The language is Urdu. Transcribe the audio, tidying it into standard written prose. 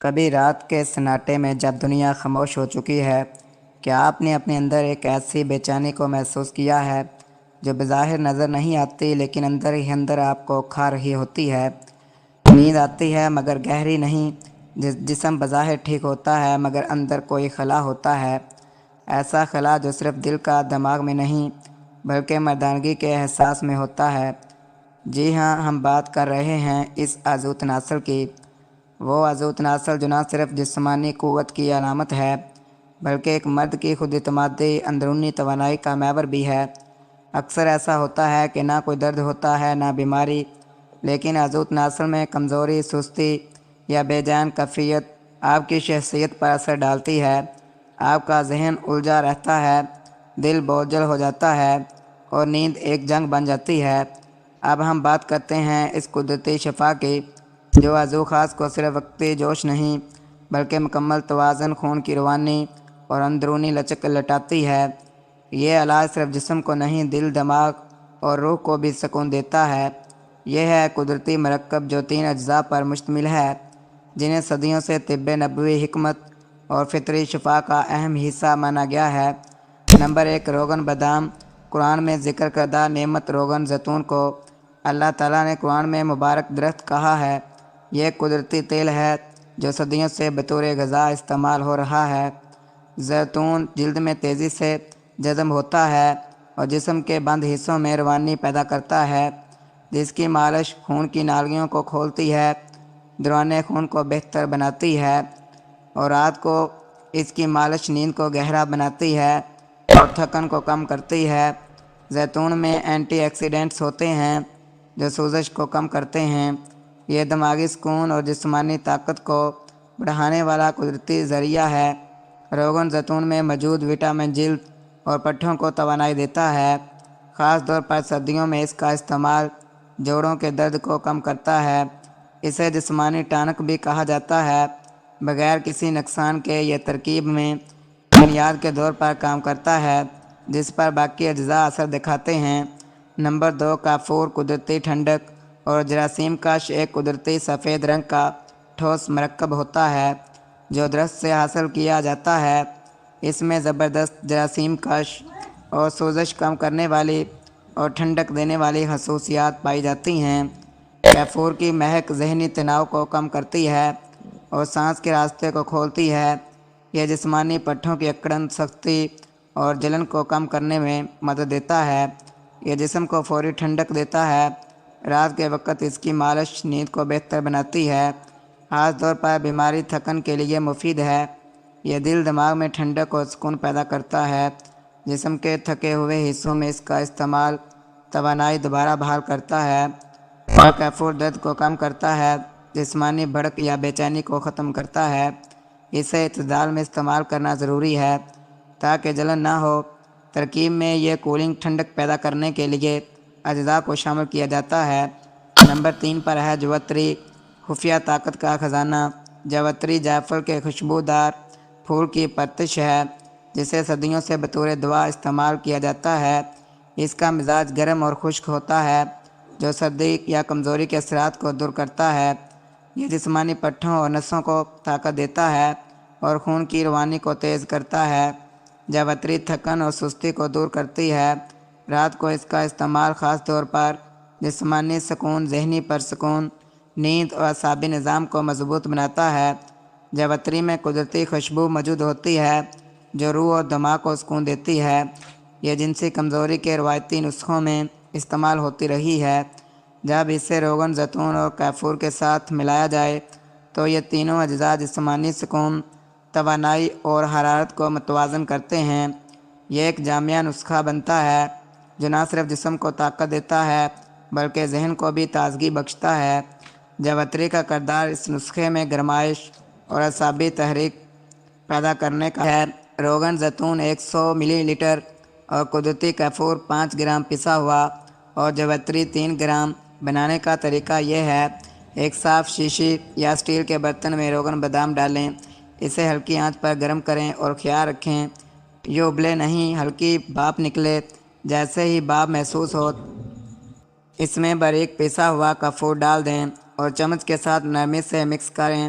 کبھی رات کے سناٹے میں جب دنیا خاموش ہو چکی ہے، کیا آپ نے اپنے اندر ایک ایسی بے چینی کو محسوس کیا ہے جو بظاہر نظر نہیں آتی لیکن اندر ہی اندر آپ کو کھا رہی ہوتی ہے؟ نیند آتی ہے مگر گہری نہیں، جسم بظاہر ٹھیک ہوتا ہے مگر اندر کوئی خلا ہوتا ہے، ایسا خلا جو صرف دل کا دماغ میں نہیں بلکہ مردانگی کے احساس میں ہوتا ہے۔ جی ہاں، ہم بات کر رہے ہیں اس عضو تناسل کی، وہ عضو تناسل جو نہ صرف جسمانی قوت کی علامت ہے بلکہ ایک مرد کی خود اعتمادی، اندرونی توانائی کا محور بھی ہے۔ اکثر ایسا ہوتا ہے کہ نہ کوئی درد ہوتا ہے نہ بیماری، لیکن عضو تناسل میں کمزوری، سستی یا بے جان کیفیت آپ کی شخصیت پر اثر ڈالتی ہے۔ آپ کا ذہن الجھا رہتا ہے، دل بوجھل ہو جاتا ہے اور نیند ایک جنگ بن جاتی ہے۔ اب ہم بات کرتے ہیں اس قدرتی شفا کی، جو عضو خاص کو صرف وقتی جوش نہیں بلکہ مکمل توازن، خون کی روانی اور اندرونی لچک لٹاتی ہے۔ یہ علاج صرف جسم کو نہیں، دل، دماغ اور روح کو بھی سکون دیتا ہے۔ یہ ہے قدرتی مرکب جو 3 اجزاء پر مشتمل ہے، جنہیں صدیوں سے طب نبوی، حکمت اور فطری شفا کا اہم حصہ مانا گیا ہے۔ نمبر 1، روغن بادام۔ قرآن میں ذکر کردہ نعمت روغن زیتون کو اللہ تعالیٰ نے قرآن میں مبارک درخت کہا ہے۔ یہ قدرتی تیل ہے جو صدیوں سے بطور غذا استعمال ہو رہا ہے۔ زیتون جلد میں تیزی سے جذب ہوتا ہے اور جسم کے بند حصوں میں روانی پیدا کرتا ہے، جس کی مالش خون کی نالیوں کو کھولتی ہے، دوران خون کو بہتر بناتی ہے، اور رات کو اس کی مالش نیند کو گہرا بناتی ہے اور تھکن کو کم کرتی ہے۔ زیتون میں اینٹی آکسیڈنٹس ہوتے ہیں جو سوزش کو کم کرتے ہیں۔ یہ دماغی سکون اور جسمانی طاقت کو بڑھانے والا قدرتی ذریعہ ہے۔ روغن زیتون میں موجود وٹامن جلد اور پٹھوں کو توانائی دیتا ہے۔ خاص طور پر سردیوں میں اس کا استعمال جوڑوں کے درد کو کم کرتا ہے۔ اسے جسمانی ٹانک بھی کہا جاتا ہے۔ بغیر کسی نقصان کے یہ ترکیب میں بنیاد کے طور پر کام کرتا ہے، جس پر باقی اجزاء اثر دکھاتے ہیں۔ نمبر 2، کافور۔ قدرتی ٹھنڈک اور جراثیم کش ایک قدرتی سفید رنگ کا ٹھوس مرکب ہوتا ہے جو درخت سے حاصل کیا جاتا ہے۔ اس میں زبردست جراثیم کش اور سوزش کم کرنے والی اور ٹھنڈک دینے والی خصوصیات پائی جاتی ہیں۔ کافور کی مہک ذہنی تناؤ کو کم کرتی ہے اور سانس کے راستے کو کھولتی ہے۔ یہ جسمانی پٹھوں کی اکڑن، سختی اور جلن کو کم کرنے میں مدد دیتا ہے۔ یہ جسم کو فوری ٹھنڈک دیتا ہے۔ رات کے وقت اس کی مالش نیند کو بہتر بناتی ہے، خاص طور پر بیماری تھکن کے لیے مفید ہے۔ یہ دل، دماغ میں ٹھنڈک اور سکون پیدا کرتا ہے۔ جسم کے تھکے ہوئے حصوں میں اس کا استعمال توانائی دوبارہ بحال کرتا ہے اور کافور درد کو کم کرتا ہے، جسمانی بھڑک یا بے چینی کو ختم کرتا ہے۔ اسے اعتدال میں استعمال کرنا ضروری ہے تاکہ جلن نہ ہو۔ ترکیب میں یہ کولنگ ٹھنڈک پیدا کرنے کے لیے اجزاء کو شامل کیا جاتا ہے۔ نمبر 3 پر ہے جوتری، خفیہ طاقت کا خزانہ۔ جوتری جعفر کے خوشبودار پھول کی پرتش ہے جسے صدیوں سے بطور دوا استعمال کیا جاتا ہے۔ اس کا مزاج گرم اور خشک ہوتا ہے جو سردی یا کمزوری کے اثرات کو دور کرتا ہے۔ یہ جسمانی پٹھوں اور نسوں کو طاقت دیتا ہے اور خون کی روانی کو تیز کرتا ہے۔ جوتری تھکن اور سستی کو دور کرتی ہے۔ رات کو اس کا استعمال خاص طور پر جسمانی سکون، ذہنی پرسکون، نیند اور اعصابی نظام کو مضبوط بناتا ہے۔ جوتری میں قدرتی خوشبو موجود ہوتی ہے جو روح اور دماغ کو سکون دیتی ہے۔ یہ جنسی کمزوری کے روایتی نسخوں میں استعمال ہوتی رہی ہے۔ جب اسے روغن زیتون اور کافور کے ساتھ ملایا جائے تو یہ تینوں اجزاء جسمانی سکون، توانائی اور حرارت کو متوازن کرتے ہیں۔ یہ ایک جامع نسخہ بنتا ہے جو نہ صرف جسم کو طاقت دیتا ہے بلکہ ذہن کو بھی تازگی بخشتا ہے۔ جوتری کا کردار اس نسخے میں گرمائش اور اعصابی تحریک پیدا کرنے کا ہے۔ روغن زیتون 100 ملی لیٹر اور قدرتی کافور 5 گرام پسا ہوا اور جوتری 3 گرام۔ بنانے کا طریقہ یہ ہے: ایک صاف شیشی یا اسٹیل کے برتن میں روغن بادام ڈالیں، اسے ہلکی آنچ پر گرم کریں اور خیال رکھیں یہ ابلے نہیں، ہلکی بھاپ نکلے۔ جیسے ہی بھاپ محسوس ہو اس میں باریک پسا ہوا کافور ڈال دیں اور چمچ کے ساتھ نرمی سے مکس کریں۔